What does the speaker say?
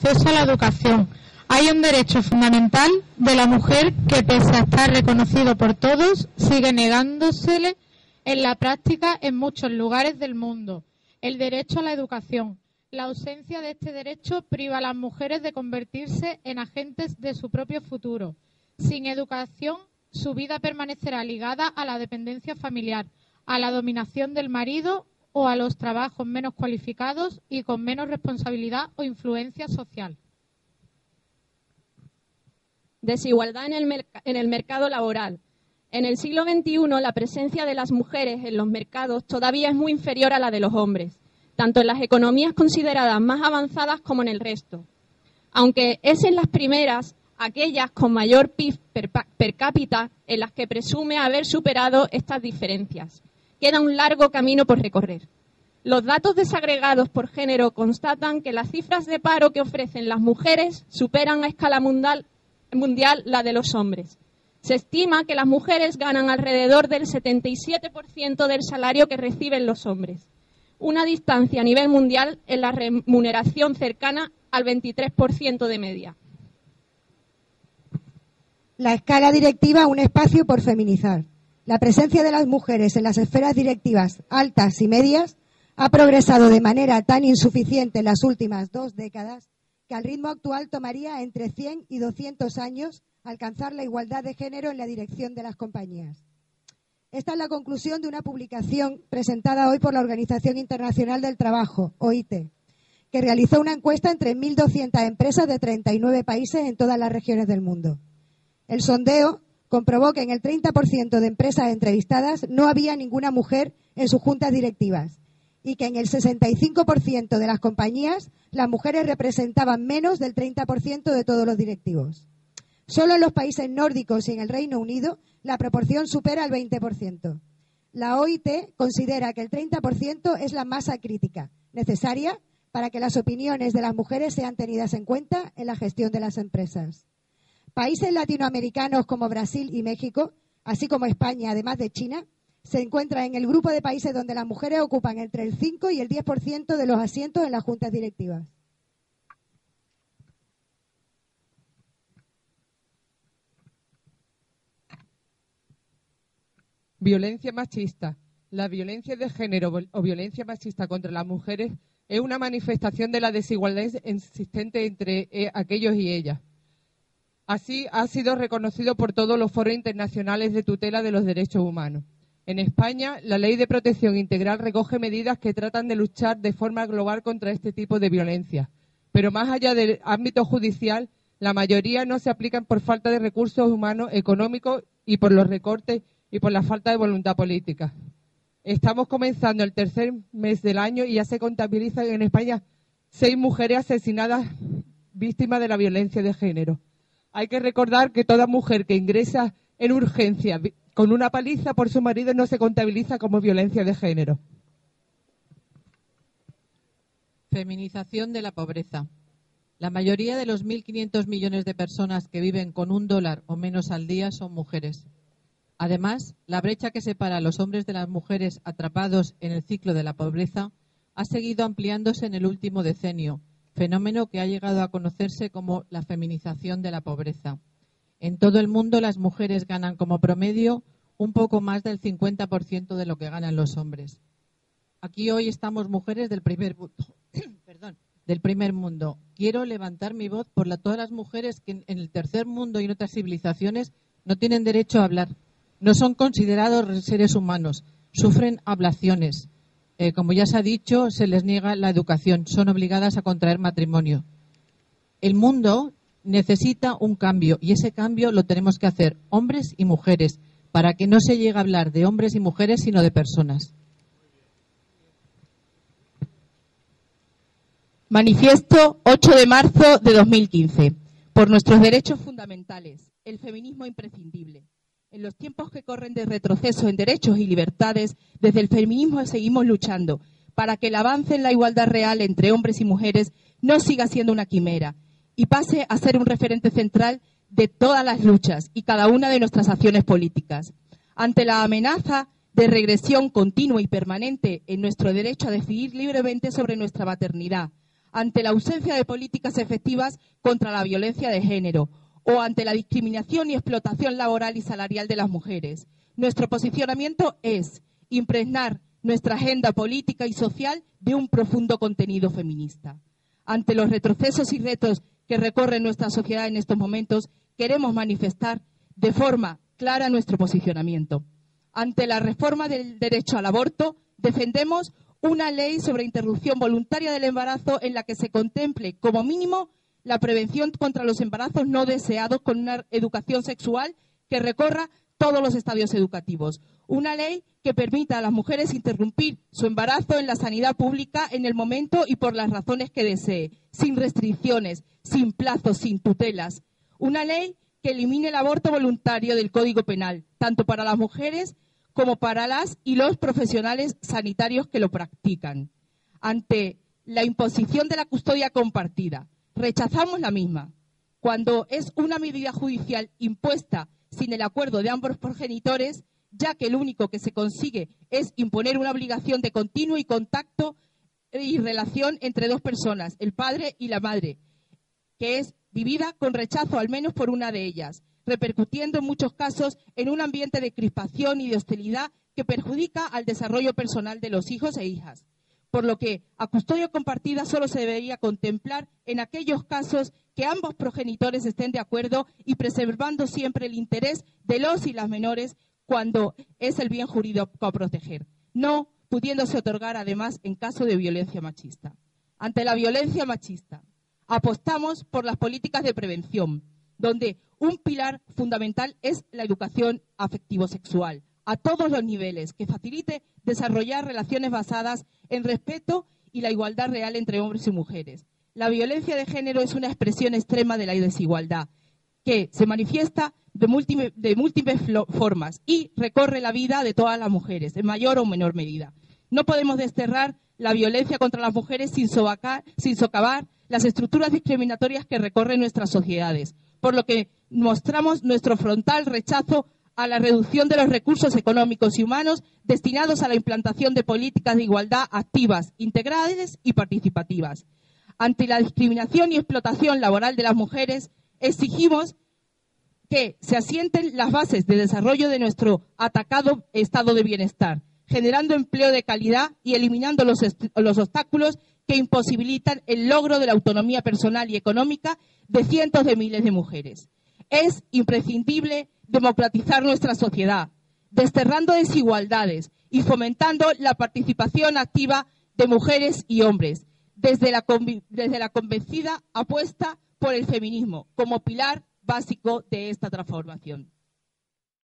acceso a la educación. Hay un derecho fundamental de la mujer que, pese a estar reconocido por todos, sigue negándosele en la práctica en muchos lugares del mundo. El derecho a la educación. La ausencia de este derecho priva a las mujeres de convertirse en agentes de su propio futuro. Sin educación, su vida permanecerá ligada a la dependencia familiar, a la dominación del marido o a los trabajos menos cualificados y con menos responsabilidad o influencia social. Desigualdad en el mercado laboral. En el siglo XXI, la presencia de las mujeres en los mercados todavía es muy inferior a la de los hombres, tanto en las economías consideradas más avanzadas como en el resto. Aunque es en las primeras, aquellas con mayor PIB per cápita, en las que presume haber superado estas diferencias. Queda un largo camino por recorrer. Los datos desagregados por género constatan que las cifras de paro que ofrecen las mujeres superan a escala mundial la de los hombres. Se estima que las mujeres ganan alrededor del 77% del salario que reciben los hombres. Una distancia a nivel mundial en la remuneración cercana al 23% de media. La escala directiva, un espacio por feminizar. La presencia de las mujeres en las esferas directivas altas y medias ha progresado de manera tan insuficiente en las últimas 2 décadas que al ritmo actual tomaría entre 100 y 200 años alcanzar la igualdad de género en la dirección de las compañías. Esta es la conclusión de una publicación presentada hoy por la Organización Internacional del Trabajo, OIT, que realizó una encuesta entre 1.200 empresas de 39 países en todas las regiones del mundo. El sondeo comprobó que en el 30% de empresas entrevistadas no había ninguna mujer en sus juntas directivas y que en el 65% de las compañías las mujeres representaban menos del 30% de todos los directivos. Solo en los países nórdicos y en el Reino Unido la proporción supera el 20%. La OIT considera que el 30% es la masa crítica necesaria para que las opiniones de las mujeres sean tenidas en cuenta en la gestión de las empresas. Países latinoamericanos como Brasil y México, así como España, además de China, se encuentran en el grupo de países donde las mujeres ocupan entre el 5 y el 10% de los asientos en las juntas directivas. Violencia machista. La violencia de género o violencia machista contra las mujeres es una manifestación de la desigualdad existente entre aquellos y ellas. Así ha sido reconocido por todos los foros internacionales de tutela de los derechos humanos. En España, la Ley de Protección Integral recoge medidas que tratan de luchar de forma global contra este tipo de violencia. Pero más allá del ámbito judicial, la mayoría no se aplican por falta de recursos humanos, económicos y por los recortes y por la falta de voluntad política. Estamos comenzando el tercer mes del año y ya se contabilizan en España 6 mujeres asesinadas víctimas de la violencia de género. Hay que recordar que toda mujer que ingresa en urgencia con una paliza por su marido no se contabiliza como violencia de género. Feminización de la pobreza. La mayoría de los 1.500 millones de personas que viven con $1 o menos al día son mujeres. Además, la brecha que separa a los hombres de las mujeres atrapados en el ciclo de la pobreza ha seguido ampliándose en el último decenio, fenómeno que ha llegado a conocerse como la feminización de la pobreza. En todo el mundo las mujeres ganan como promedio un poco más del 50% de lo que ganan los hombres. Aquí hoy estamos mujeres del primer mundo. Quiero levantar mi voz por todas las mujeres que en el tercer mundo y en otras civilizaciones no tienen derecho a hablar. No son considerados seres humanos, sufren ablaciones. Como ya se ha dicho, se les niega la educación, son obligadas a contraer matrimonio. El mundo necesita un cambio y ese cambio lo tenemos que hacer hombres y mujeres para que no se llegue a hablar de hombres y mujeres sino de personas. Manifiesto 8 de marzo de 2015. Por nuestros derechos fundamentales, el feminismo imprescindible. En los tiempos que corren de retroceso en derechos y libertades, desde el feminismo seguimos luchando para que el avance en la igualdad real entre hombres y mujeres no siga siendo una quimera y pase a ser un referente central de todas las luchas y cada una de nuestras acciones políticas. Ante la amenaza de regresión continua y permanente en nuestro derecho a decidir libremente sobre nuestra maternidad, ante la ausencia de políticas efectivas contra la violencia de género o ante la discriminación y explotación laboral y salarial de las mujeres. Nuestro posicionamiento es impregnar nuestra agenda política y social de un profundo contenido feminista. Ante los retrocesos y retos que recorren nuestra sociedad en estos momentos, queremos manifestar de forma clara nuestro posicionamiento. Ante la reforma del derecho al aborto, defendemos una ley sobre interrupción voluntaria del embarazo en la que se contemple como mínimo la prevención contra los embarazos no deseados con una educación sexual que recorra todos los estadios educativos. Una ley que permita a las mujeres interrumpir su embarazo en la sanidad pública en el momento y por las razones que desee, sin restricciones, sin plazos, sin tutelas. Una ley que elimine el aborto voluntario del Código Penal, tanto para las mujeres como para las y los profesionales sanitarios que lo practican. Ante la imposición de la custodia compartida, rechazamos la misma. Cuando es una medida judicial impuesta sin el acuerdo de ambos progenitores, ya que lo único que se consigue es imponer una obligación de continuo y contacto y relación entre dos personas, el padre y la madre, que es vivida con rechazo al menos por una de ellas, repercutiendo en muchos casos en un ambiente de crispación y de hostilidad que perjudica al desarrollo personal de los hijos e hijas. Por lo que a custodia compartida solo se debería contemplar en aquellos casos que ambos progenitores estén de acuerdo y preservando siempre el interés de los y las menores cuando es el bien jurídico a proteger, no pudiéndose otorgar además en caso de violencia machista. Ante la violencia machista, apostamos por las políticas de prevención, donde un pilar fundamental es la educación afectivo-sexual, a todos los niveles, que facilite desarrollar relaciones basadas en respeto y la igualdad real entre hombres y mujeres. La violencia de género es una expresión extrema de la desigualdad, que se manifiesta de múltiples formas y recorre la vida de todas las mujeres, en mayor o menor medida. No podemos desterrar la violencia contra las mujeres sin socavar las estructuras discriminatorias que recorren nuestras sociedades, por lo que mostramos nuestro frontal rechazo a la reducción de los recursos económicos y humanos destinados a la implantación de políticas de igualdad activas, integrales y participativas. Ante la discriminación y explotación laboral de las mujeres, exigimos que se asienten las bases de desarrollo de nuestro atacado estado de bienestar, generando empleo de calidad y eliminando los obstáculos que imposibilitan el logro de la autonomía personal y económica de cientos de miles de mujeres. Es imprescindible democratizar nuestra sociedad, desterrando desigualdades y fomentando la participación activa de mujeres y hombres, desde la convencida apuesta por el feminismo como pilar básico de esta transformación.